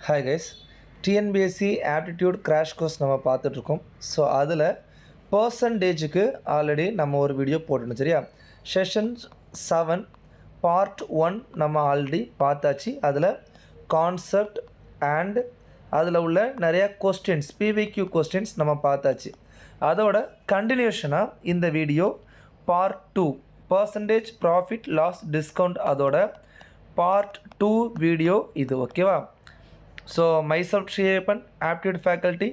Hi guys, TNBSC aptitude crash course நம்ம பார்த்துட்ருக்கோம். So அதில் பர்சன்டேஜுக்கு ஆல்ரெடி நம்ம ஒரு வீடியோ போட்டுருந்தோம் சரியா. செஷன் 7 பார்ட் 1 நம்ம ஆல்ரெடி பார்த்தாச்சு. அதில் கான்செப்ட் அண்ட் அதில் உள்ள நிறையா கொஸ்டின்ஸ் பிவிக்யூ கொஸ்டின்ஸ் நம்ம பார்த்தாச்சு. அதோட கண்டினியூஷனாக இந்த video part 2 percentage profit loss discount அதோட பார்ட் 2 வீடியோ இது ஓகேவா. So myself Sri Iyappan aptitude faculty.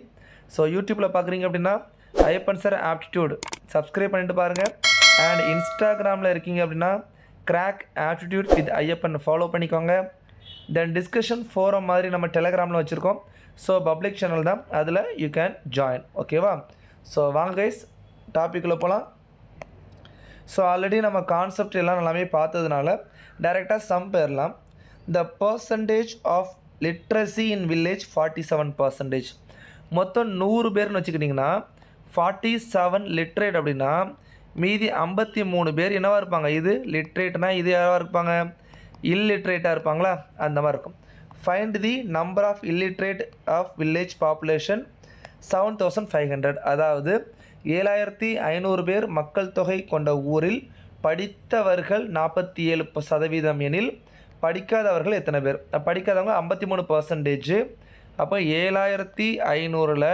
So யூடியூப்பில் பார்க்குறீங்க அப்படின்னா ஐயப்பன் சார் ஆப்டிடியூட் சப்ஸ்கிரைப் பண்ணிட்டு பாருங்கள். அண்ட் இன்ஸ்டாகிராமில் இருக்கீங்க அப்படின்னா crack aptitude with Ayyappan follow பண்ணிக்கோங்க. தென் டிஸ்கஷன் ஃபோரம் மாதிரி நம்ம டெலகிராமில் வச்சுருக்கோம். ஸோ பப்ளிக் சேனல் தான், அதில் யூ கேன் ஜாயின் ஓகேவா. ஸோ வாங்க கைஸ் டாப்பிக்குள்ளே போகலாம். ஸோ ஆல்ரெடி நம்ம கான்செப்ட் எல்லாம் எல்லாமே பார்த்ததுனால டைரெக்டாக சம் போயிடலாம். The percentage of literacy in village 47%. மொத்தம் 100 பேர்னு வச்சுக்கிட்டிங்கன்னா 47 லிட்ரேட் அப்படின்னா மீதி 53 பேர் என்னவாக இருப்பாங்க. இது லிட்ரேட்னா இது யாராக இருப்பாங்க, இல்லிட்ரேட்டாக இருப்பாங்களா, அந்த மாதிரி இருக்கும். Find the number of illiterate of village population 7500. அதாவது 7500 பேர் மக்கள் தொகை கொண்ட ஊரில் படித்தவர்கள் 47% எனில் படிக்காதவர்கள் எத்தனை பேர். படிக்காதவங்க 53%. அப்போ 7500ல்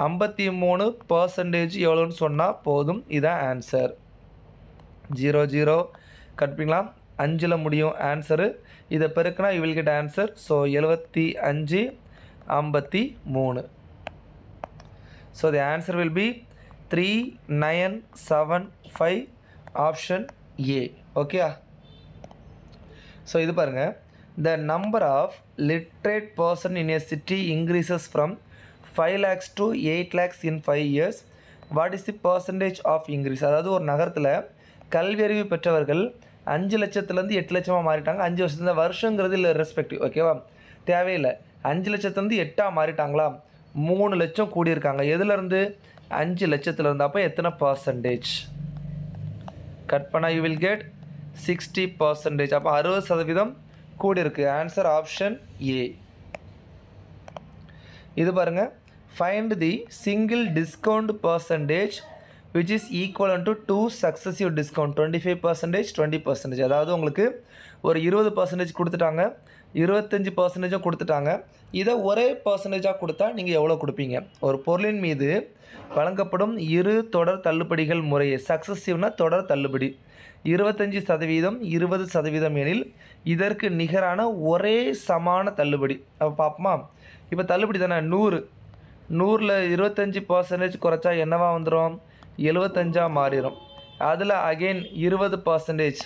53% எவ்வளோன்னு சொன்னால் போதும். இதுதான் ஆன்சர். 00 கட்டுப்பீங்களா, 5ல் முடியும் ஆன்சரு. இதை பெருக்குனா you will get answer. So 75 53. So the answer will be 3975 option A okay. So இது பாருங்கள், the number of literate person in a city increases from 5 lakhs to 8 lakhs in 5 years. What is the percentage of increase. அதாவது ஒரு நகரத்தில் கல்வி அறிவு பெற்றவர்கள் 5 லட்சத்துலேருந்து 8 லட்சமாக மாறிட்டாங்க. 5 வருஷத்துல வருஷங்கிறது இல்லை ரெஸ்பெக்டிவ் ஓகேவா, தேவையில்லை. 5 லட்சத்துலேருந்து 8ஆக மாறிட்டாங்களா, 3 லட்சம் கூடியிருக்காங்க. எதுலேருந்து, 5 லட்சத்துலேருந்து. அப்போ எத்தனை பர்சன்டேஜ் கட் பண்ணால் யூ வில் கெட் 60%. அப்போ 60% கூடியிருக்கு. Answer option A. இது பாருங்கள், find the single discount percentage which is equivalent to 2 successive discount 25%, 20%. அதாவது உங்களுக்கு ஒரு 20% கொடுத்துட்டாங்க, 25% கொடுத்துட்டாங்க. இதை ஒரே பர்சன்டேஜாக கொடுத்தா நீங்கள் எவ்வளோ கொடுப்பீங்க. ஒரு பொருளின் மீது வழங்கப்படும் இரு தொடர் தள்ளுபடிகள் முறையே சக்ஸசிவ்னா தொடர் தள்ளுபடி 25%, 20% எனில் இதற்கு நிகரான ஒரே சமான தள்ளுபடி. அப்போ பார்ப்போமா. இப்போ தள்ளுபடி தானே 100ல் 25% குறைச்சா என்னவா வந்துடும், 75ஆக மாறிடும். அதில் அகெயின் 20%,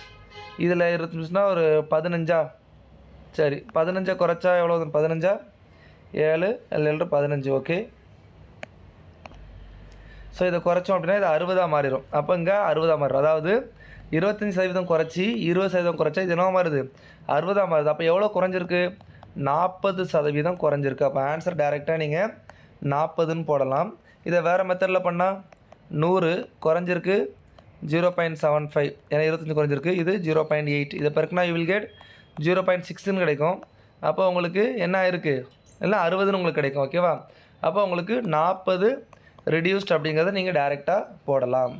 இதில் 25னா ஒரு 15. சரி 15 குறைச்சா எவ்வளோ வரும், 15 7 7 15 ஓகே. ஸோ இதை குறைச்சோம் அப்படின்னா இது 60ஆக மாறிடும். அப்போ இங்கே 60ஆக மாறிடும். அதாவது 25% குறைச்சி 20% குறைச்சா இது என்ன மாறுது, 60ஆக மாறுது. அப்போ எவ்வளோ குறைஞ்சிருக்கு, 40% குறைஞ்சிருக்கு. அப்போ ஆன்சர் டைரெக்டாக நீங்கள் 40ன்னு போடலாம். இதை வேறு மெத்தடில் பண்ணால் 100 குறைஞ்சிருக்கு 0.75, ஏன்னா 25 குறைஞ்சிருக்கு. இது 0.8. இதை பெருக்குனா யூ வில் கெட் 0.6ன்னு கிடைக்கும். அப்போ உங்களுக்கு என்ன ஆயிருக்கு, இல்லை 60ன்னு உங்களுக்கு கிடைக்கும் ஓகேவா. அப்போ உங்களுக்கு 40 ரெடியூஸ்ட் அப்படிங்கிறத நீங்கள் டைரெக்டாக போடலாம்.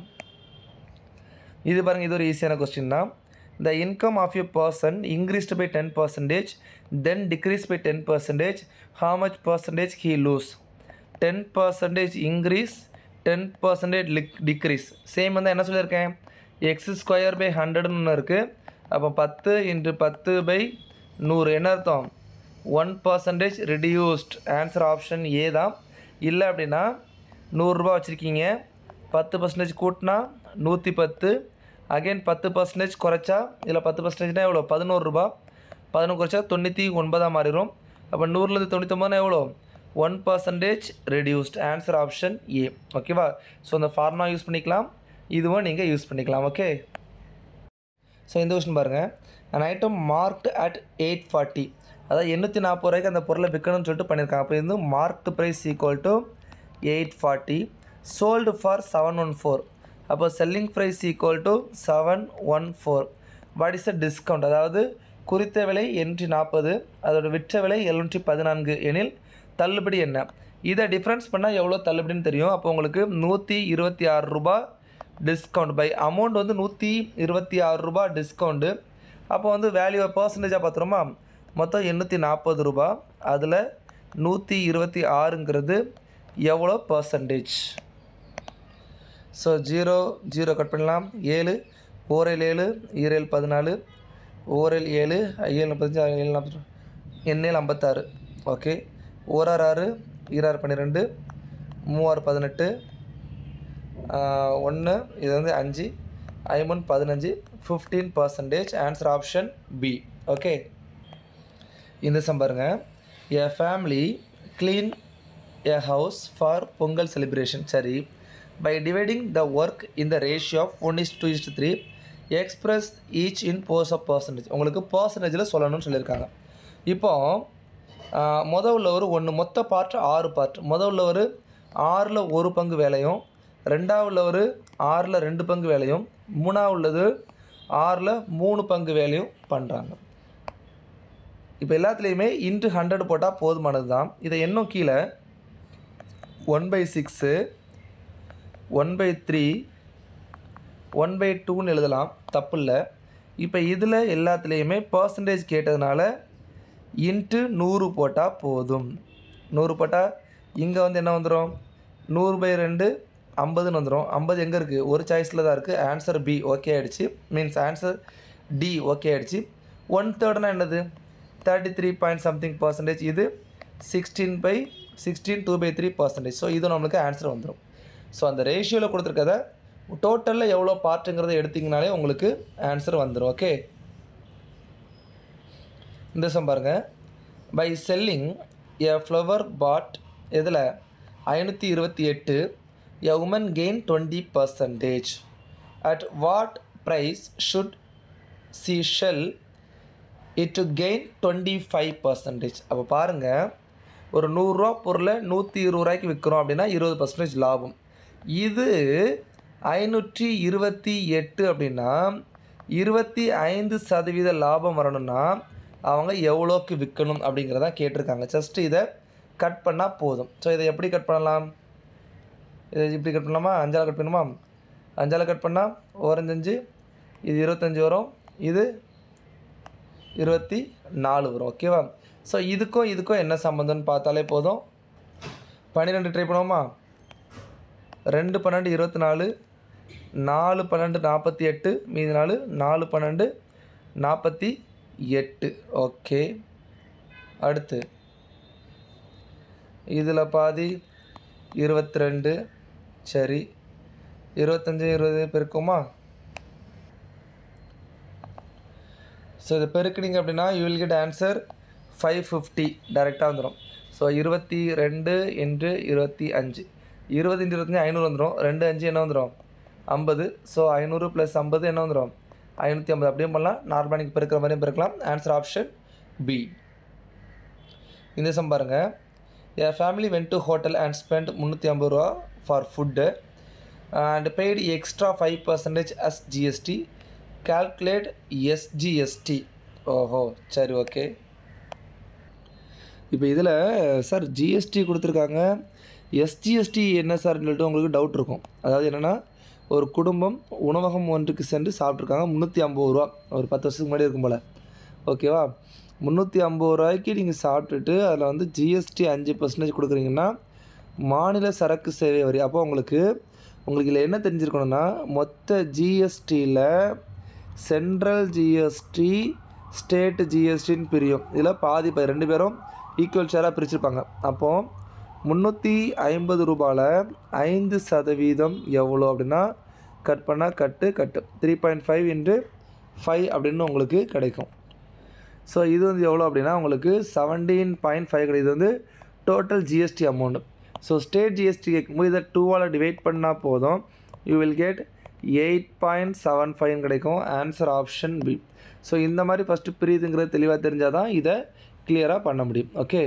இது பாருங்கள், இது ஒரு ஈஸியான கொஸ்டின் தான். The income of a person increased by 10%, then decrease by 10%, how much percentage he lose. 10% increase, 10% decrease. Same வந்து என்ன சொல்லியிருக்கேன், x² பை 100ன்னு ஒன்று இருக்குது. அப்போ 10 × 10/100 என்ன அர்த்தம், 1% ரெடியூஸ்ட். ஆன்சர் ஆப்ஷன் ஏ தான். இல்லை அப்படின்னா 100 ரூபா வச்சுருக்கீங்க, 10% கூட்டினா 110, அகெயின் 10% குறைச்சா இதில் 10%னா எவ்வளோ, 11 ரூபா. 11 குறைச்சா 99ஆக மாறிடும். அப்போ 100லேருந்து 99 எவ்வளோ, 1% ரெடியூஸ்ட். ஆன்சர் ஆப்ஷன் ஏ ஓகேவா. ஸோ அந்த ஃபார்முலா யூஸ் பண்ணிக்கலாம், இதுவும் நீங்கள் யூஸ் பண்ணிக்கலாம் ஓகே. ஸோ இந்த கொஸ்டின் பாருங்கள், an item marked at 840, அதாவது 840 ரூபாய்க்கு அந்த பொருளை விற்கணும்னு சொல்லிட்டு பண்ணியிருக்காங்க. அப்போ இது marked price equal to 840, sold for 714. அப்போ selling price equal to 714. What is a discount, அதாவது குறித்த விலை 840, அதோட விற்ற விலை 714 எனில் தள்ளுபடி என்ன? இதை டிஃப்ரென்ஸ் பண்ணால் எவ்வளோ தள்ளுபடின்னு தெரியும். அப்போ உங்களுக்கு 126 ரூபா டிஸ்கவுண்ட் பை அமௌண்ட் வந்து 126 ரூபா டிஸ்கவுண்ட்டு. அப்போ வந்து வேல்யூ பர்சன்டேஜாக பார்த்துருமா, மொத்தம் 840 ரூபா, அதில் 126ங்கிறது எவ்வளோ பர்சன்டேஜ்? ஸோ 0 கட் பண்ணலாம். 7 ஓரல் 7 ஈரல் 14 ஓரல் 7 7 35 7 40 எண்ணேல் 56. ஓகே, ஓரார் 6 ஈரார் 12 3 18 1 இது வந்து 5 5 15 15%. Answer option B. ஓகே, இந்த சம் பாருங்க. A family clean a house for Pongal celebration. சரி, by dividing the work in the ratio of 1:3 express each in percentage. உங்களுக்கு பர்சன்டேஜில் சொல்லணும்னு சொல்லியிருக்காங்க. இப்போ முதல்ல ஒரு மொத்த பார்ட் 6 பார்ட். முதல்ல ஒரு 6ல் 1 பங்கு வேலையும், ரெண்டாவில் ஒரு 6ல் 2 பங்கு வேலையும், மூணாவது 6ல் 3 பங்கு வேலையும் பண்ணுறாங்க. இப்போ எல்லாத்துலேயுமே இன்ட்டு 100 போட்டால் போதுமானது தான். இதை இன்னும் கீழே 1/6 1/3 1/2ன்னு எழுதலாம், தப்பு இல்லை. இப்போ இதில் எல்லாத்துலேயுமே பர்சன்டேஜ் கேட்டதுனால இன்ட்டு 100 போட்டால் போதும். 100 போட்டால் இங்கே வந்து என்ன வந்துடும், 100/2 50ன்னு வந்துடும். 50 எங்கே இருக்குது, ஒரு சாய்ஸில் தான் இருக்குது. ஆன்சர் பி ஓகே ஆகிடுச்சு, மீன்ஸ் ஆன்சர் டி ஓகே ஆகிடுச்சு. 1/3னா என்னது, 33 பாயிண்ட் சம்திங் பர்சன்டேஜ். இது 16/16 2/3%. ஸோ இது நம்மளுக்கு ஆன்சர் வந்துடும். ஸோ அந்த ரேஷியோவில் கொடுத்துருக்கத டோட்டலில் எவ்வளோ பார்ட்டுங்கிறத எடுத்திங்கனாலே உங்களுக்கு ஆன்சர் வந்துடும். ஓகே, இந்த சம் பாருங்கள். By selling a flower pot இதில் 528 a woman gain 20%. At what price should she sell it to gain 25%. அப்போ பாருங்கள், ஒரு 100 ரூபா பொருளை 120 ரூபாய்க்கு விற்கிறோம் அப்படின்னா 20% லாபம். இது 528 அப்படின்னா 25% லாபம் வரணும்னா அவங்க எவ்வளோக்கு விற்கணும் அப்படிங்கிறதான் கேட்டிருக்காங்க. ஜஸ்ட்டு இதை கட் பண்ணால் போதும். ஸோ இதை எப்படி கட் பண்ணலாம், இதை இப்படி கட் பண்ணலாமா, 5ஆல் கட் பண்ணுமா, 5ஆல் கட் பண்ணால் ஓரஞ்சு 5, இது 25 வரும், இது 24 வரும். ஓகேவா? ஸோ இதுக்கும் என்ன சம்மந்தம்னு பார்த்தாலே போதும். 12 ட்ரை பண்ணுவோமா, 2 12 24, 4 12 48, மீதி 4 4 12 48. ஓகே, அடுத்து இதில் பாதி 22. சரி, 25 20 பெருக்குமா. ஸோ இதை பெருக்குனிங்க அப்படின்னா யூ வில் கெட் ஆன்சர் 550 டைரெக்டாக வந்துடும். ஸோ 22 × 25 20 × 25 500 வந்துடும். 2 5 என்ன வந்துடும், 50. ஸோ 500 + 50 என்ன வந்துடும், 550. அப்படியும் பண்ணலாம், நார்மலாக பெருக்கிற மாதிரியும் பெருக்கலாம். Answer option B. இந்த சம் பாருங்கள். என் family went to hotel and spend 350 ரூபா for food and paid extra 5% as GST. Calculate SGST. ஓஹோ, சரி, ஓகே. இப்போ இதில் சார் ஜிஎஸ்டி கொடுத்துருக்காங்க, எஸ்ஜிஎஸ்டி என்ன சார்னு சொல்லிட்டு உங்களுக்கு டவுட் இருக்கும். அதாவது என்னென்னா, ஒரு குடும்பம் உணவகம் ஒன்றுக்கு சென்று சாப்பிட்ருக்காங்க 350 ரூபா, ஒரு 10 வருஷத்துக்கு முன்னாடி இருக்கும் போல். ஓகேவா? 350 ரூபாய்க்கு நீங்கள் சாப்பிட்டுட்டு அதில் வந்து ஜிஎஸ்டி 5% கொடுக்குறீங்கன்னா மாநில சரக்கு சேவை வரி. அப்போ உங்களுக்கு இதில் என்ன தெரிஞ்சிருக்கணும்னா, மொத்த ஜிஎஸ்டியில் சென்ட்ரல் ஜிஎஸ்டி ஸ்டேட் ஜிஎஸ்டின்னு பிரியும். இதில் பாதி 2 பேரும் ஈக்குவல் ஷேராக பிரிச்சுருப்பாங்க. அப்போது 350 ரூபாயில் 5% எவ்வளோ அப்படின்னா கட் பண்ணால் கட்டு 3.5 × 5 அப்படின்னு உங்களுக்கு கிடைக்கும். ஸோ இது வந்து எவ்வளோ அப்படின்னா உங்களுக்கு 17.5 கிடையாது. இது வந்து total GST amount. So state GST கேட்கும்போது இதை 2ஆல் டிவைட் பண்ணால் போதும், யூ வில் கெட் 8.75 கிடைக்கும். Answer option B. ஸோ இந்த மாதிரி ஃபஸ்ட்டு பிரியுதுங்கிறது தெளிவாக தெரிஞ்சால் தான் இதை கிளியராக பண்ண முடியும். ஓகே,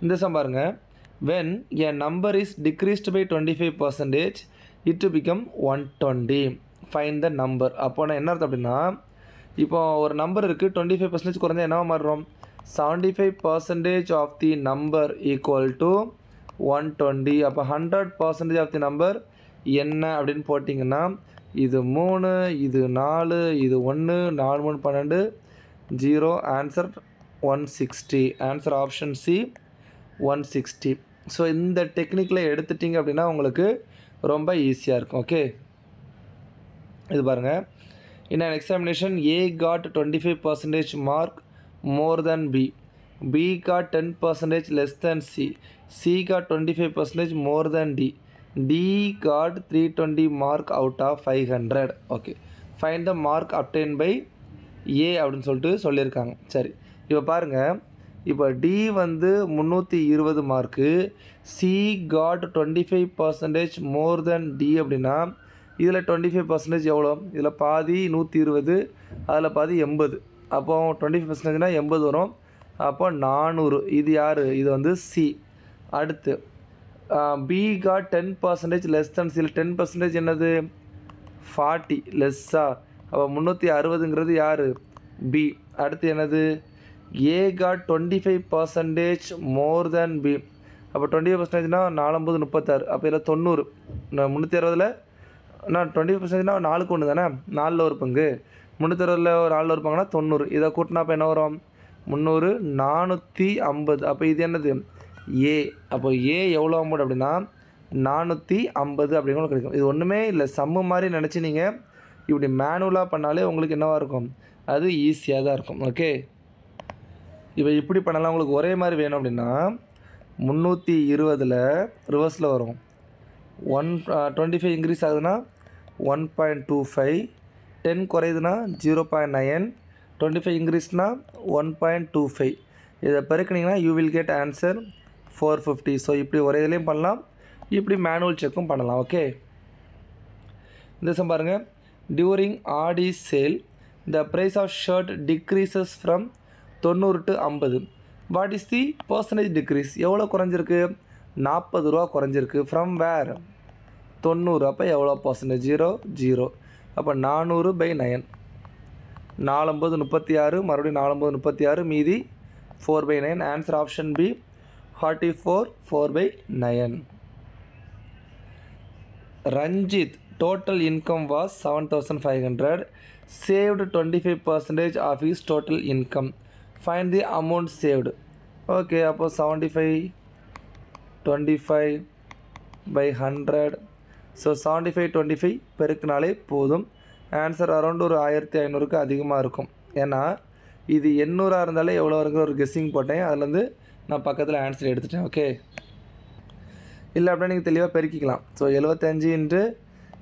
இந்த சம் பாருங்க. when a number is decreased by 25% it to become 120. find the number. அப்போ நான் என்ன அர்த்தம் அப்படின்னா, இப்போ ஒரு நம்பர் இருக்குது 25% குறைஞ்சா என்னவா மாறுறோம் 75% of the number equal to 120. அப்போ 100% ஆஃப் தி நம்பர் என்ன அப்படின்னு போட்டிங்கன்னா இது 3, இது 4, இது 1, 4 3 12, 0. Answer 160. Answer option C 160. So இந்த டெக்னிக்கில் எடுத்துட்டிங்க அப்படின்னா உங்களுக்கு ரொம்ப ஈஸியாக இருக்கும். ஓகே, இது பாருங்கள். In an examination, A got 25% mark more than B. B got 10% less than C. C got 25% more than D. D got 320 mark out of 500. Okay. Find the mark obtained by A அப்படின்னு சொல்லிட்டு சொல்லியிருக்காங்க. சரி, இப்போ பாருங்கள். இப்போ D வந்து 320 mark, C got 25% more than D அப்படின்னா இதில் 25% எவ்வளோ? இதில் பாதி 120, அதில் பாதி 80. அப்போ 25%னா 80 வரும். அப்போ 400. இது யார்? இது வந்து சி. அடுத்து பி காட் 10% லெஸ் தன் சில 10% என்னது 40 லெஸ்ஸா. அப்போ 360ங்கிறது யார்? பி. அடுத்து என்னது? ஏ காட் 25% மோர் தேன் பி. அப்போ 25%னா 49 36. அப்போ இதில் 90. 360ல் நான் 25%னா 4க்கு 1 தானே, 4ல் ஒரு பங்கு. 360ல் ஒரு 4ல் ஒரு பங்குனா 90. இதை கூட்டினா அப்போ என்ன வரும்? 300 450. அப்போ இது என்னது? ஏ. அப்போ ஏ எவ்வளோ அமௌண்ட் அப்படின்னா 450 அப்படிங்கிற கிடைக்கும். இது ஒன்றுமே இல்லை, சம்மு மாதிரி நினச்சி நீங்கள் இப்படி மேனுவலாக பண்ணாலே உங்களுக்கு என்னவாக இருக்கும்? அது ஈஸியாக தான் இருக்கும். ஓகே, இப்போ இப்படி பண்ணலாம். உங்களுக்கு ஒரே மாதிரி வேணும் அப்படின்னா 320ல் ரிவர்ஸில் வரும். 125 இன்க்ரீஸ் ஆகுதுன்னா 1.25, 10 குறையுதுன்னா 0.9, 25 இன்க்ரீஸ்னால் 1.25. இதை பெருக்கினீங்கன்னா you will get answer 450. So இப்படி ஒரே இதுலேயும் பண்ணலாம், இப்படி மேனுவல் செக்கும் பண்ணலாம். ஓகே, இந்த சம் பாருங்கள். During Aadi sale the price of shirt decreases from 90 to 50. What is the percentage decrease? எவ்வளோ குறைஞ்சிருக்கு? 40 ரூபா குறைஞ்சிருக்கு. From where? 90. அப்போ எவ்வளோ பர்சன்டேஜ்? 0 0. அப்போ 400/9. 49 36, மறுபடியும் 49 36, மீதி 4/9. Answer option B 44 4/9. Ranjith total income was 7500, saved 25% of his total income. Find the amount saved. Okay, அப்போ 75 25/100. ஸோ 75 25 பெருக்கினாலே போதும். ஆன்சர் அரௌண்ட் ஒரு 1500க்கு அதிகமாக இருக்கும். ஏன்னா இது 800 இருந்தாலே எவ்வளோ வருங்கிற ஒரு கெஸ்ஸிங் போட்டேன், அதுலேருந்து நான் பக்கத்தில் ஆன்சர் எடுத்துட்டேன். ஓகே, இல்லை அப்படின்னா நீங்கள் தெளிவாக பெருக்கிக்கலாம். So 75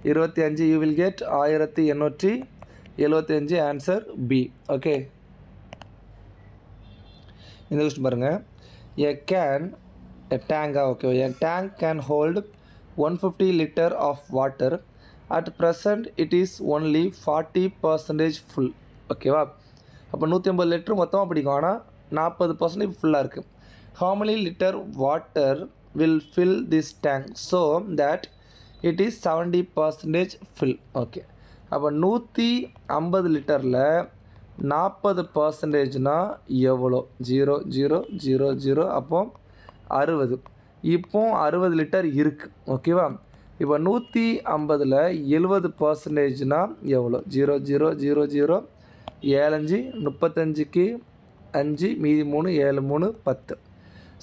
× 25 you will get 1875. Answer B. Okay, இந்த கொஸ்டின் பாருங்கள். A tank can hold 150 liter of water. At present it is only 40% full. ஓகேவா? அப்போ 150 லிட்டர் மொத்தமாக பிடிக்கும், ஆனால் 40% ஃபுல்லாக இருக்குது. How many liter water will fill this tank so that it is 70% full? Okay, அப்போ 150 லிட்டரில் 40%னா எவ்வளோ? 0 0 0 0. அப்போ 60. இப்போ 60 லிட்டர் இருக்குது. ஓகேவா? இப்போ 150ல் 70%னா எவ்வளோ? 0 0 0 0. 7 5 35க்கு 5, மீதி 3 7 3 10.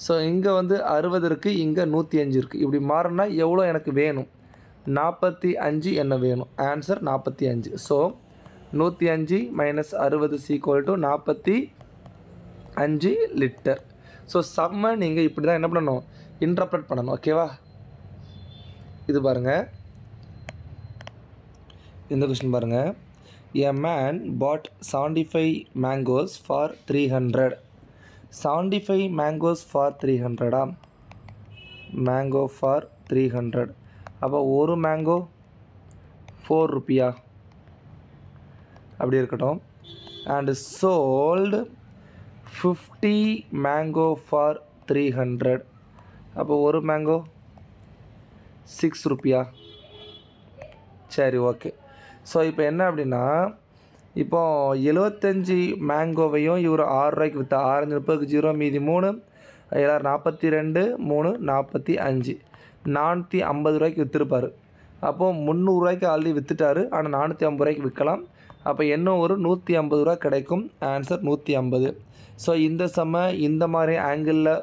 ஸோ இங்கே வந்து 60 இருக்குது, இங்கே 105 இருக்குது. இப்படி மாறினா எவ்வளோ எனக்கு வேணும்? 45 என்ன வேணும்? ஆன்சர் 45. So 105 - 60 = 45 litre. ஸோ சம்மை நீங்கள் இப்படி தான் என்ன பண்ணணும்? இன்டர்ப்ரெட் பண்ணணும். ஓகேவா? இது பாருங்கள், இந்த கொஸ்டின் பாருங்கள். A man bought 75 mangoes for 300. 75 mangoes for 300. Mango for 300. அப்போ ஒரு மேங்கோ 4 ரூபியா அப்படி இருக்கட்டும். And sold 50 mango for 300. அப்போ ஒரு மேங்கோ 6 ரூபியா. சரி, ஓகே. ஸோ இப்போ என்ன அப்படின்னா இப்போ 75 மேங்கோவையும் இவர் 6 ரூபாய்க்கு விற்றா, ஆரஞ்சு 30க்கு 0 மீதி 3, 42 3 45 450 ரூபாய்க்கு விற்றுருப்பார். அப்போது 300 ரூபாய்க்கு ஆல்ரெடி விற்றுட்டாரு, ஆனால் 450 ரூபாய்க்கு விற்கலாம். அப்போ இன்னும் ஒரு 150 ரூபா கிடைக்கும். ஆன்சர் 150. ஸோ இந்த சம்மை இந்த மாதிரி ஆங்கிளில்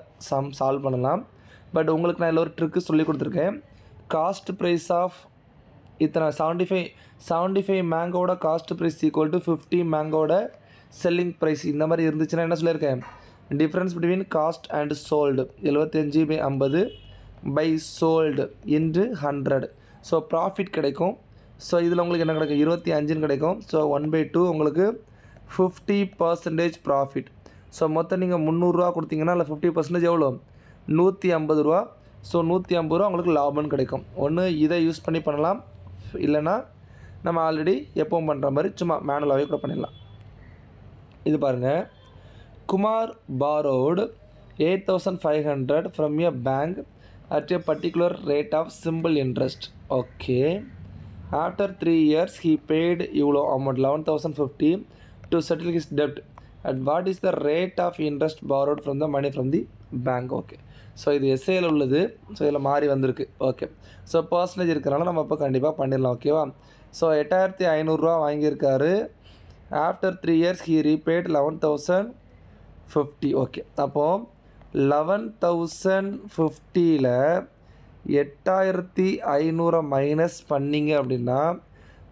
சால்வ் பண்ணலாம். பட் உங்களுக்கு நான் இதில் ஒரு ட்ரிக்கு சொல்லி கொடுத்துருக்கேன். காஸ்ட் ப்ரைஸ் ஆஃப் இத்தனை 75 மேங்கோட காஸ்ட் ப்ரைஸ் ஈக்குவல் டு 50 மேங்கோட செல்லிங் ப்ரைஸ் இந்த மாதிரி இருந்துச்சுன்னா என்ன சொல்லியிருக்கேன், difference between cost and sold 75/50 by sold into 100. So profit கிடைக்கும். ஸோ இதில் உங்களுக்கு என்ன கிடைக்கும், 25 கிடைக்கும். ஸோ 1/2 உங்களுக்கு 50% ப்ராஃபிட். ஸோ மொத்தம் நீங்கள் 300 ரூபா கொடுத்தீங்கன்னா அதில் 50% எவ்வளோ, 150 ரூபா. ஸோ 150 ரூபா உங்களுக்கு லாபம்னு கிடைக்கும். ஒன்று இதை யூஸ் பண்ணி பண்ணலாம், இல்லைனா நம்ம ஆல்ரெடி எப்பவும் பண்ணுற மாதிரி சும்மா மேனுவலாகவே கூட பண்ணிடலாம். இது பாருங்கள், Kumar borrowed 8500 from a bank at a particular rate of simple interest. Okay. After 3 years he paid இவ்வளோ amount 11,050 to settle his debt. And what is the rate of interest borrowed from the money from the bank? Okay. So இது எஸ்ஏயில் உள்ளது. So இதில் மாறி வந்திருக்கு. Okay. So percentage இருக்கிறனால நம்ம இப்போ கண்டிப்பாக பண்ணிடலாம். ஓகேவா. ஸோ 8500 ரூபா வாங்கியிருக்காரு. After 3 years he repaid 11,050. Okay. அப்போது 11,050ல் 8500 மைனஸ் பண்ணிங்க அப்படின்னா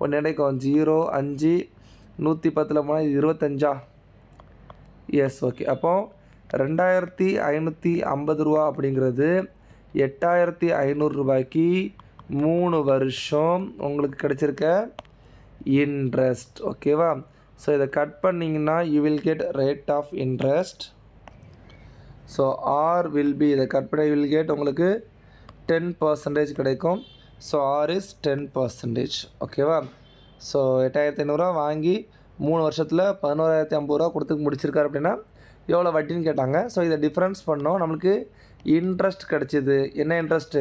ஒன்று கிடைக்கும் 0 5 110 போனால் 25. எஸ். ஓகே. அப்போது 2550 ரூபா அப்படிங்கிறது 8500 ரூபாய்க்கு 3 வருஷம் உங்களுக்கு கிடைச்சிருக்க இன்ட்ரெஸ்ட். ஓகேவா. ஸோ இதை கட் பண்ணிங்கன்னா you will get rate of interest. So R will be, இதை கட் பண்ண வில் கெட் உங்களுக்கு 10% கிடைக்கும். So R is 10%. ஓகேவா. ஸோ 8500 ரூபா வாங்கி 3 வருஷத்தில் 11,050 ரூபா கொடுத்து முடிச்சிருக்காரு அப்படின்னா எவ்வளோ வட்டின்னு கேட்டாங்க. ஸோ இதை டிஃப்ரென்ஸ் பண்ணோம், நம்மளுக்கு இன்ட்ரெஸ்ட் கிடச்சிது. என்ன இன்ட்ரெஸ்ட்டு,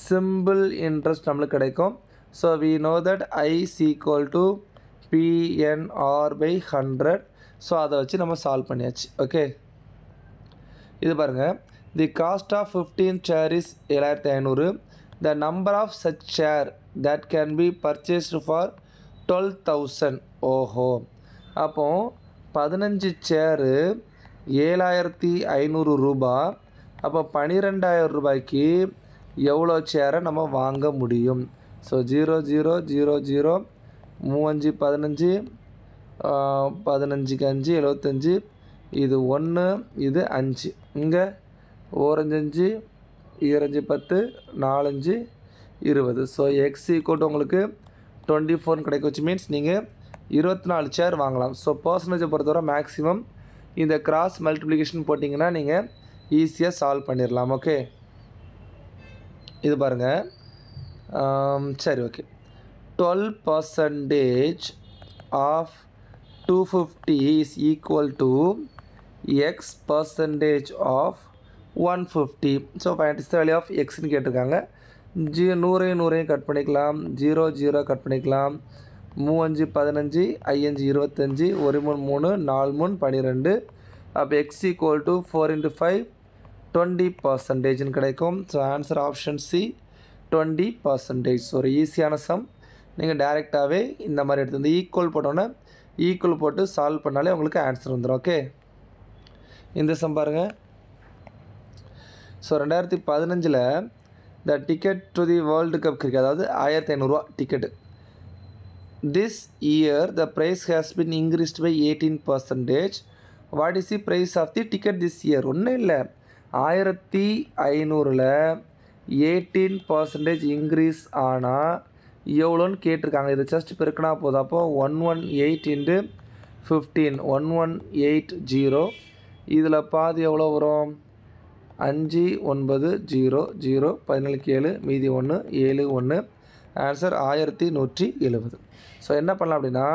சிம்பிள் இன்ட்ரெஸ்ட் நம்மளுக்கு கிடைக்கும். So we know that I is equal to PNR/100. So அதை வச்சு நம்ம சால்வ் பண்ணியாச்சு. ஓகே. இது பாருங்கள், the cost of 15 share is 7500. The number of such share that can be purchased for 12,000. ஓஹோ. அப்போது 15 சேரு 7500 ரூபா. அப்போ 12,000 ரூபாய்க்கு எவ்வளோ சேரை நம்ம வாங்க முடியும். ஸோ 0 0 0 0 3 5 15 15 5 75. இது 1, இது 5. இங்கே 4 5 2 10 4 5 20. ஸோ எக்ஸ் ஈக்குவல் டு உங்களுக்கு 24 கிடைக்கும். விச் மீன்ஸ் நீங்கள் 24 சேர் வாங்கலாம். ஸோ பர்சன்டேஜை பொறுத்தவரை மேக்ஸிமம் இந்த கிராஸ் மல்டிப்ளிகேஷன் போட்டிங்கன்னா நீங்கள் ஈஸியாக சால்வ் பண்ணிடலாம். ஓகே. இது பாருங்கள். சரி. Okay. 12% of 250 is equal to x percentage of 150. So find is the value of எக்ஸ்ன்னு கேட்டிருக்காங்க. 100 கட் பண்ணிக்கலாம், 0 0 கட் பண்ணிக்கலாம், 3 5 15 5 25 1 3 4 12. அப்போ எக்ஸ் ஈக்குவல் டு 4 × 5 20%ன்னு கிடைக்கும். So answer option C 20%. ஒரு ஈஸியான சம். நீங்கள் டைரெக்டாகவே இந்த மாதிரி எடுத்து இந்த ஈக்குவல் போட்டோன்னே ஈக்குவல் போட்டு சால்வ் பண்ணாலே உங்களுக்கு ஆன்சர் வந்துடும். ஓகே. இந்த சம் பாருங்கள். So 2015 the ticket to the world cup cricket, அதாவது 1500 ரூபா ticket. This year the price has been increased by 18%. What is the price of the ticket this year? ஒன்றும் இல்லை, 1500ல் 18% இன்க்ரீஸ் ஆனால் எவ்வளோன்னு கேட்டிருக்காங்க. இதை ஜஸ்ட் பெருக்கினா போதும். அப்போது 118 × 15 1180. இதில் பாதி எவ்வளோ வரும், 5 9 0 0 17 7 மீதி 1 7 1. ஆன்சர் 1170. ஸோ என்ன பண்ணலாம் அப்படின்னா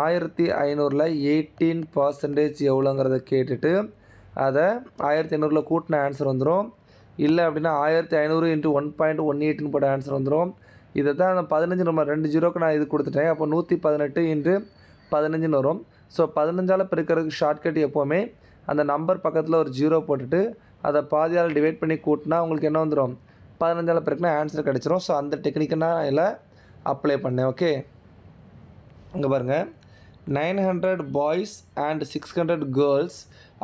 1500ல் 18% எவ்வளோங்கிறத கேட்டுட்டு அதை 1500ல் கூட்டின ஆன்சர் வந்துடும். இல்லை அப்படின்னா 1500 × 1.18ன்னு போட்ட ஆன்சர் வந்துடும். இதை தான் அந்த 15 நம்ம 2 ஜீரோக்கு நான் இது கொடுத்துட்டேன். அப்போ 118 × 15ன்னு வரும். ஸோ 15ஆல் பெருக்கிறதுக்கு ஷார்ட்கட் எப்போவுமே அந்த நம்பர் பக்கத்தில் ஒரு 0 போட்டுட்டு அதை பாதியால் டிவைட் பண்ணி கூட்டினா உங்களுக்கு என்ன வந்துடும், 15ஆல் பெருக்கினா ஆன்சர் கிடச்சிரும். ஸோ அந்த டெக்னிக்கை நான் இதில் அப்ளை பண்ணேன். ஓகே, இங்கே பாருங்கள், 900 boys and 600 girls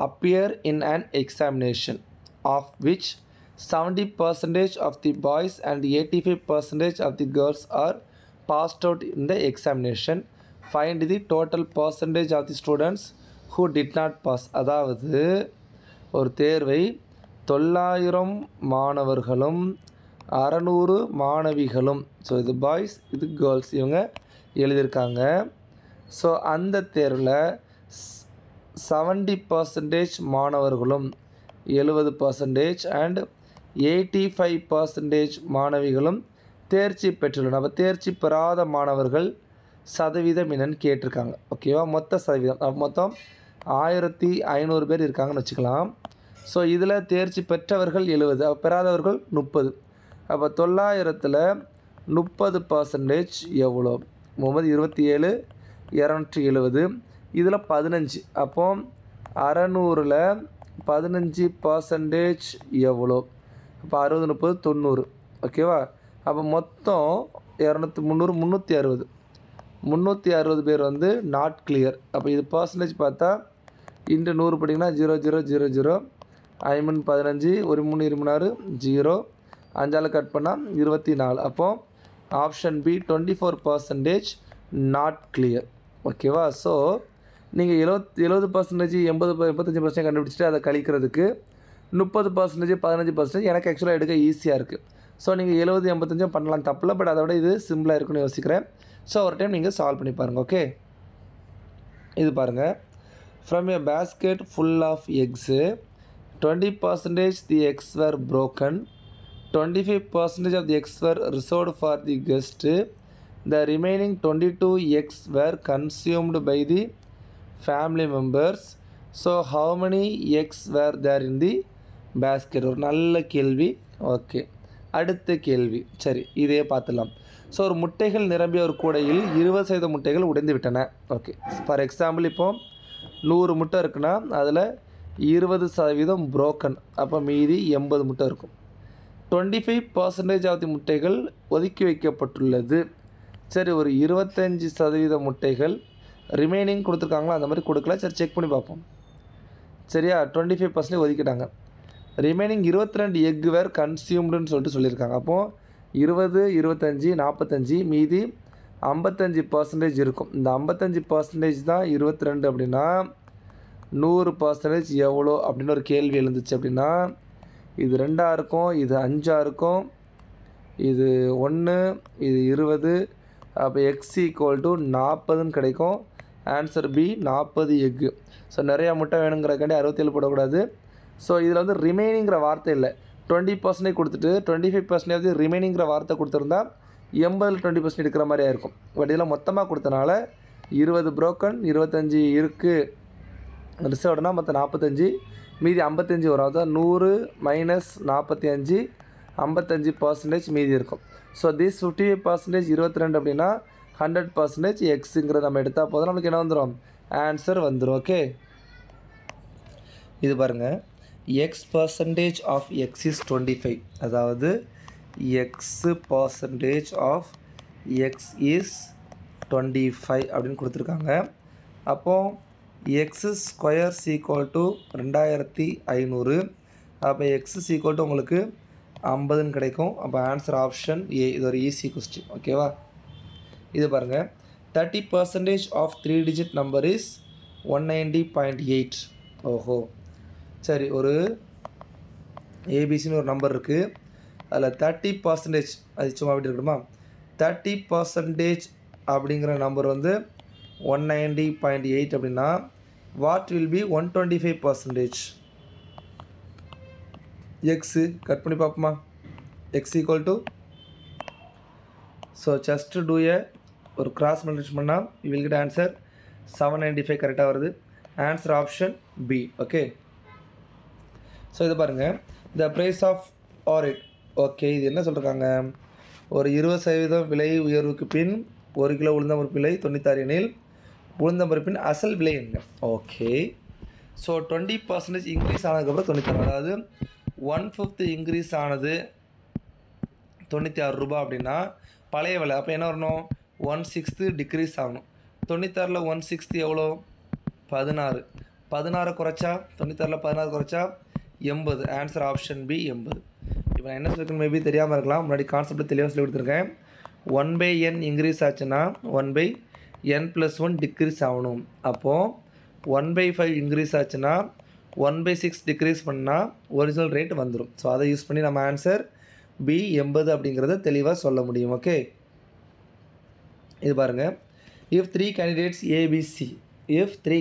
appear in an examination of which 70% of the boys and 85% of the girls are passed out in the examination. Find the total percentage of the students who did not pass. அதாவது ஒரு தேர்வை 900 மாணவர்களும் 600 மாணவிகளும், so இது boys இது girls, இவங்க எழுதியிருக்காங்க. So அந்த தேர்வில் 70% மாணவர்களும் 70% அண்ட் 85% மாணவிகளும் தேர்ச்சி பெற்றுள்ளனர். அப்போ தேர்ச்சி பெறாத மாணவர்கள் சதவீதம் என்னன்னு கேட்டிருக்காங்க. ஓகேவா, மொத்த சதவீதம் மொத்தம் 1500 பேர் இருக்காங்கன்னு வச்சுக்கலாம். ஸோ இதில் தேர்ச்சி பெற்றவர்கள் 70, பெறாதவர்கள் 30. அப்போ 900ல் 30% எவ்வளோ, 27 270, இதில் 15. அப்போ 600ல் 15% எவ்வளோ, அப்போ 60 30 90. ஓகேவா, அப்போ மொத்தம் 200 360 360 பேர் வந்து நாட் கிளியர். அப்போ இது பர்சன்டேஜ் பார்த்தா இன்ட்டு 100 போட்டிங்கன்னா 0000, 15 ஒரு 3 26 0, 5ஆல் கட் பண்ணால் 24. அப்போது ஆப்ஷன் பி 24% நாட் கிளியர். ஓகேவா, ஸோ நீங்கள் 70% 85% கண்டுபிடிச்சிட்டு அதை கழிக்கிறதுக்கு 30% 15% எனக்கு ஆக்சுவலாக எடுக்க ஈஸியாக இருக்குது. ஸோ நீங்கள் 70 85 பண்ணலாம், தப்பில்லை. பட் அதை விட இது சிம்பிளாக இருக்குன்னு யோசிக்கிறேன். ஸோ ஒரு டைம் நீங்கள் சால்வ் பண்ணி பாருங்கள். ஓகே, இது பாருங்கள், from a basket full of eggs 20% the eggs were broken, 25% of the eggs were reserved for the guest. The remaining 22 eggs were consumed by the family members. So how many eggs were there in the basket? ஒரு நல்ல கேள்வி. Okay, அடுத்த கேள்வி. சரி, இதே பார்த்துலாம். So ஒரு முட்டைகள் நிரம்பிய ஒரு கூடையில் 20% முட்டைகள் உடைந்து விட்டன. ஓகே, ஃபார் எக்ஸாம்பிள் இப்போது 100 முட்டை இருக்குன்னா அதில் 20% broken, அப்போ மீதி 80 முட்டை இருக்கும். 25% ஆஃப் தி முட்டைகள் ஒதுக்கி வைக்கப்பட்டுள்ளது. சரி, ஒரு 25% முட்டைகள் ரிமைனிங் கொடுத்துருக்காங்களா, அந்த மாதிரி கொடுக்கல. சரி, செக் பண்ணி பார்ப்போம். சரியா, 25% ஒதுக்கிட்டாங்க. ரிமைனிங் 22 எக் வேர் கன்சியூம்டுன்னு சொல்லிட்டு சொல்லியிருக்காங்க. அப்போது 20 25 45, மீதி 55% இருக்கும். இந்த 55% தான் 22 அப்படின்னா 100% எவ்வளோ அப்படின்னு ஒரு கேள்வி எழுந்துச்சு. அப்படின்னா இது 2ஆக இருக்கும், இது 5ஆக இருக்கும், இது 1, இது 20. அப்போ எக்ஸ் ஈக்குவல் டு 40ன்னு கிடைக்கும். Answer B 40 egg. ஸோ நிறையா முட்டை வேணுங்கிறக்காண்டி 67 போடக்கூடாது. ஸோ இதில் வந்து ரிமைனிங்கிற வார்த்தை இல்லை, 20% கொடுத்துட்டு 25% ரிமைனிங்கிற வார்த்தை கொடுத்துருந்தா 80ல் 20% எடுக்கிற மாதிரி ஆயிருக்கும். பட் இதில் மொத்தமாக கொடுத்தனால 20 broken, 25 இருக்குது ரிசர்வ்டுனா மொத்தம் 45, மீதி 55 வரும். அதான் 100 மைனஸ் 45, 55% மீதி இருக்கும். ஸோ திஸ் 50% 22 அப்படின்னா 100% எக்ஸுங்கிறத நம்ம எடுத்தால் போதும், நமக்கு என்ன வந்துடும், ஆன்சர் வந்துடும். ஓகே, இது பாருங்கள், x percentage of x is 25. அதாவது x percentage of x is 25 அப்படின்னு கொடுத்துருக்காங்க. அப்போது எக்ஸு ஸ்கொயர் ஈக்குவல் டு 2500. அப்போ எக்ஸு ஈக்குவல் டு உங்களுக்கு 50ன்னு கிடைக்கும். அப்போ ஆன்சர் ஆப்ஷன் ஏ. இது ஒரு ஈஸி கொஸ்டின். ஓகேவா, இது பாருங்கள், 30% ஆஃப் 3 டிஜிட் நம்பர் இஸ் 190.8. ஓஹோ, சரி, ஒரு ஏபிசின்னு ஒரு நம்பர் இருக்குது, அதில் 30%, அது சும்மா அப்படி இருக்கணுமா, 30% அப்படிங்கிற நம்பர் வந்து 190.8 அப்படின்னா what will be 125%? X cut பண்ணி பார்ப்போமா, x equal to, so just do a ஒரு கிராஸ் மல்டிப்ளிகேஷன் பண்ணால் யூ வில் கெட் ஆன்சர் 795 கரெக்டாக வருது. Answer option B. Okay, so இது பாருங்கள், த ப்ரைஸ் ஆஃப் ஆரிட். ஓகே, இது என்ன சொல்லியிருக்காங்க, ஒரு 20% விலை உயர்வுக்கு பின் 1 கிலோ உளுந்தம்பருப்பு விலை 96 எனில் உளுந்தம்பருப்பின் அசல் விலை என்ன? ஓகே. ஸோ 20% இன்க்ரீஸ் ஆனதுக்கப்புறம் 96, அதாவது 1/5 இன்க்ரீஸ் ஆனது 96 ரூபா அப்படின்னா பழைய விலை. அப்போ என்ன வரணும்? 1/6 டிக்ரீஸ் ஆகணும். 96ல் 1/6 எவ்வளோ? 16. 16 குறைச்சா 96ல் 16 குறைச்சா 80. Answer option B 80. இப்போ நான் என்ன சொல்லியிருக்கேன் மேபி தெரியாமல் இருக்கலாம். முன்னாடி கான்செப்ட் தெளிவாக சொல்லி கொடுத்துருக்கேன். 1/n இன்க்ரீஸ் ஆச்சுன்னா 1/n+1 டிக்ரீஸ் ஆகணும். அப்போது 1/5 இன்க்ரீஸ் ஆச்சுன்னா 1/6 டிக்ரீஸ் பண்ணால் ஒரிஜினல் ரேட் வந்துடும். ஸோ அதை யூஸ் பண்ணி நம்ம ஆன்சர் பி 80 அப்படிங்கிறத தெளிவாக சொல்ல முடியும். ஓகே, இது பாருங்கள். If three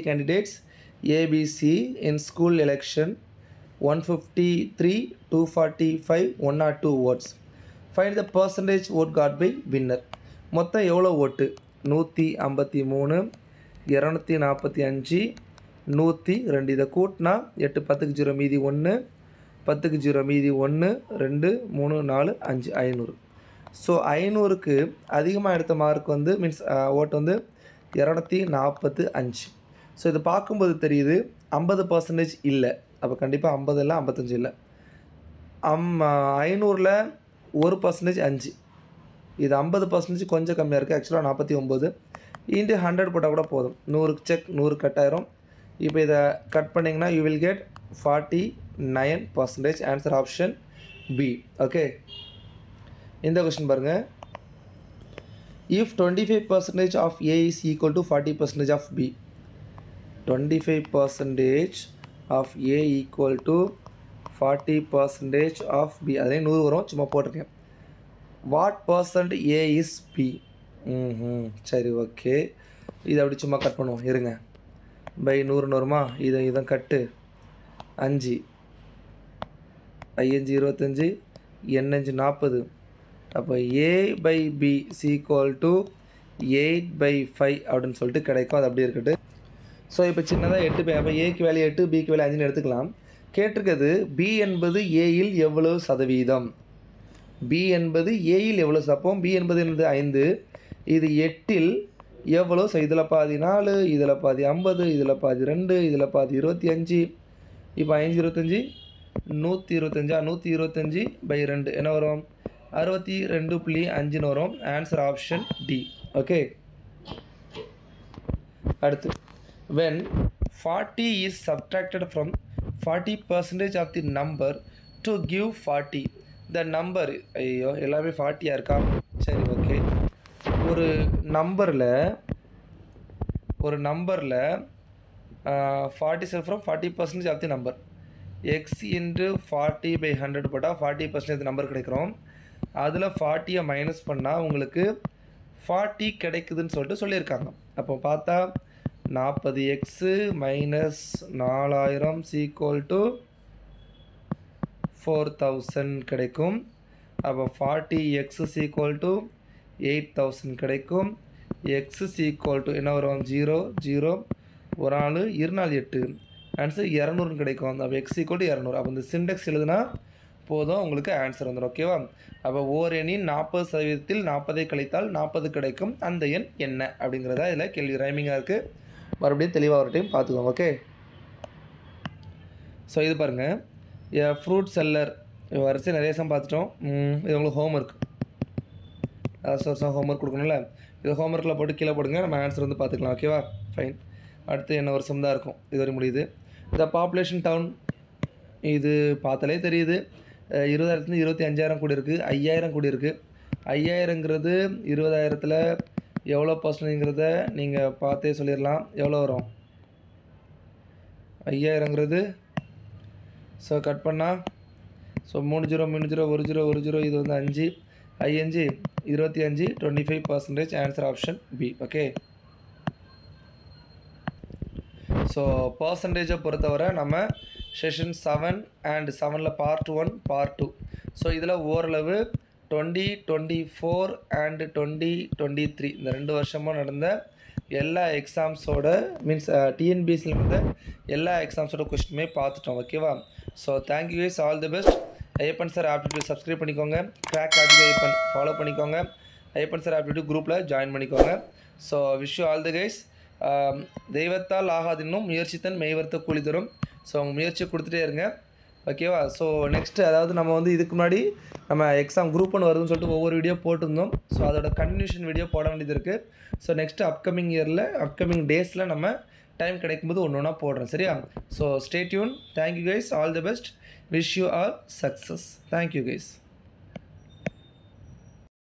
candidates ABC in school election 153, 245, 102 votes. Find the percentage vote got by winner. மொத்தம் எவ்வளோ ஓட்டு? 153, 245, 102. இதை கூட்டினா 8 10க்கு 0 மீதி 1, 10க்கு 0 மீதி 1, 2, 3, 4, 5, 500. ஸோ 500க்கு அதிகமாக எடுத்த மார்க் வந்து மீன்ஸ் ஓட்டு வந்து 245. ஸோ இது பார்க்கும்போது தெரியுது 50% இல்லை. அப்போ கண்டிப்பாக 50 இல்லை, 55 இல்லை. 500ல் 1% 5. இது 50% கொஞ்சம் கம்மியாக இருக்குது. ஆக்சுவலாக 49 இன்ட்டு 100 போட்டால் கூட போதும். 100க்கு செக், 100 கட் ஆயிரும். இப்போ இதை கட் பண்ணிங்கன்னா you will get 49%. Answer option B. Okay, இந்த கொஸ்டின் பாருங்கள். If 25% of A is equal to 40% of B. 25% of A equal to 40% of B. அதிலே 100 வரும், சும்மா போட்டிருக்கேன். What percent A is B? சரி, ஓகே. இதை அப்படி சும்மா கட் பண்ணுவோம் இருங்க. பை 100 வருமா? இதை கட்டு 5, 5 25, n5 40. அப்போ ஏ பை பி ஈக்குவல் டு 8/5 அப்படின்னு சொல்லிட்டு கிடைக்கும். அது அப்படி இருக்கட்டும். ஸோ இப்போ சின்னதாக 8 அப்போ ஏக்கு வேல்யூ 8, பிக்கு வேல்யூ 5ன்னு எடுத்துக்கலாம். கேட்டிருக்கிறது பி என்பது ஏயில் எவ்வளவு சதவீதம்? பி என்பது ஏயில் எவ்வளோ? அப்போ பி என்பது என்னது? 5. இது 8ல் எவ்வளோ? இதில் பாதி 4, இதில் பாதி 50, இதில் பாதி 2, இதில் பாதி 25. இப்போ 5 25 125. 125/2 என்ன வரும்? 62.5ன்னு வரும். Answer option D. ஓகே, அடுத்து. when 40 is subtracted from 40% of the number to give 40, the number, ஐயோ எல்லாமே 40 இருக்கா? சரி, ஓகே. ஒரு நம்பரில் 40 from 40% of the number, x into 40/100 போட்டால் 40% நம்பர் கிடைக்கிறோம். அதில் 40 மைனஸ் பண்ணால் உங்களுக்கு 40 கிடைக்குதுன்னு சொல்லிட்டு சொல்லியிருக்காங்க. அப்போ பார்த்தா 40x மைனஸ் 4000 ஈக்குவல் டு 4000 கிடைக்கும். அப்போ 40x ஈக்குவல் டு 8000 கிடைக்கும். x ஈக்குவல் டு என்ன வரும்? 0 0 ஒரு நாள் 2 நாள் 8. ஆன்சர் 200 கிடைக்கும். அப்போ x ஈக்குவல் டு 200. அப்போ இந்த சிண்டெக்ஸ் எழுதுனா போதும், உங்களுக்கு ஆன்சர் வந்துடும். ஓகேவா? அப்போ ஓர் எண்ணின் 40% 40 கழித்தால் 40 கிடைக்கும். அந்த எண் என்ன அப்படிங்கிறதா இதில் கேள்வி. ரைமிங்காக இருக்குது. மறுபடியும் தெளிவாக ஒரு டைம் பார்த்துக்கோங்க. ஓகே, ஸோ இது பாருங்கள். ஃப்ரூட் செல்லர் வரிசை நிறைய சம் பார்த்துட்டோம். இது உங்களுக்கு ஹோம்ஒர்க். வருஷம் ஹோம்ஒர்க் கொடுக்கணும்ல. இது ஹோம்ஒர்க்கில் போட்டு கீழே போடுங்க. நம்ம ஆன்சர் வந்து பார்த்துக்கலாம். ஓகேவா? ஃபைன். அடுத்து என்ன வருஷம் தான் இருக்கும். இது வரை முடியுது. த பாப்புலேஷன் டவுன், இது பார்த்தாலே தெரியுது. 20,000 25,000 கூடி இருக்குது. 5,000 கூடி இருக்குது. 5,000ங்கிறது 20,000ல் எவ்வளோ பர்சன்ட்ங்கிறத நீங்கள் பார்த்தே சொல்லிடலாம். எவ்வளோ வரும்? 5,000ங்கிறது ஸோ கட் பண்ணால் ஸோ 3 0 3 0 1 0 1 0 இது வந்து 5 5 25 25%. Answer option B. Okay, so பர்சன்டேஜை பொறுத்தவரை நம்ம செஷன் 7 அண்ட் 7ல் பார்ட் 1 பார்ட் 2. ஸோ இதில் ஓரளவு 2024 அண்ட் 2023 இந்த 2 வருஷமும் நடந்த எல்லா எக்ஸாம்ஸோட மீன்ஸ் டிஎன்பிஎஸ்சியில் நடந்த எல்லா எக்ஸாம்ஸோட கொஸ்டினுமே பார்த்துட்டோம். ஓகேவா? So thank you guys, all the best. Iyappan sir aptitude subscribe பண்ணிக்கோங்க. கிராக் ஆப்டிடியூட் ஐயப்பன் ஃபாலோ பண்ணிக்கோங்க. ஐயப்பன் சார் ஆப்டிடியூட் குரூப்பில் ஜாயின் பண்ணிக்கோங்க. So wish you all the guys. தெய்வத்தால் ஆகாதின்னும் முயற்சித்தன் மெய்வர்த்த கூலி தரும். ஸோ அவங்க முயற்சி கொடுத்துட்டே இருங்க. ஓகேவா? ஸோ நெக்ஸ்ட்டு அதாவது நம்ம வந்து இதுக்கு முன்னாடி நம்ம எக்ஸாம் குரூப் 1 வருதுன்னு சொல்லிட்டு ஒவ்வொரு வீடியோ போட்டிருந்தோம். ஸோ அதோட கன்டினியூஷன் வீடியோ போட வேண்டியது இருக்குது. ஸோ நெக்ஸ்ட்டு அப்கமிங் டேஸில் நம்ம டைம் கிடைக்கும்போது ஒன்று ஒன்றா போடுறேன். சரியா? So stay tune. Thank you guys. All the best. Wish you all success. Thank you guys.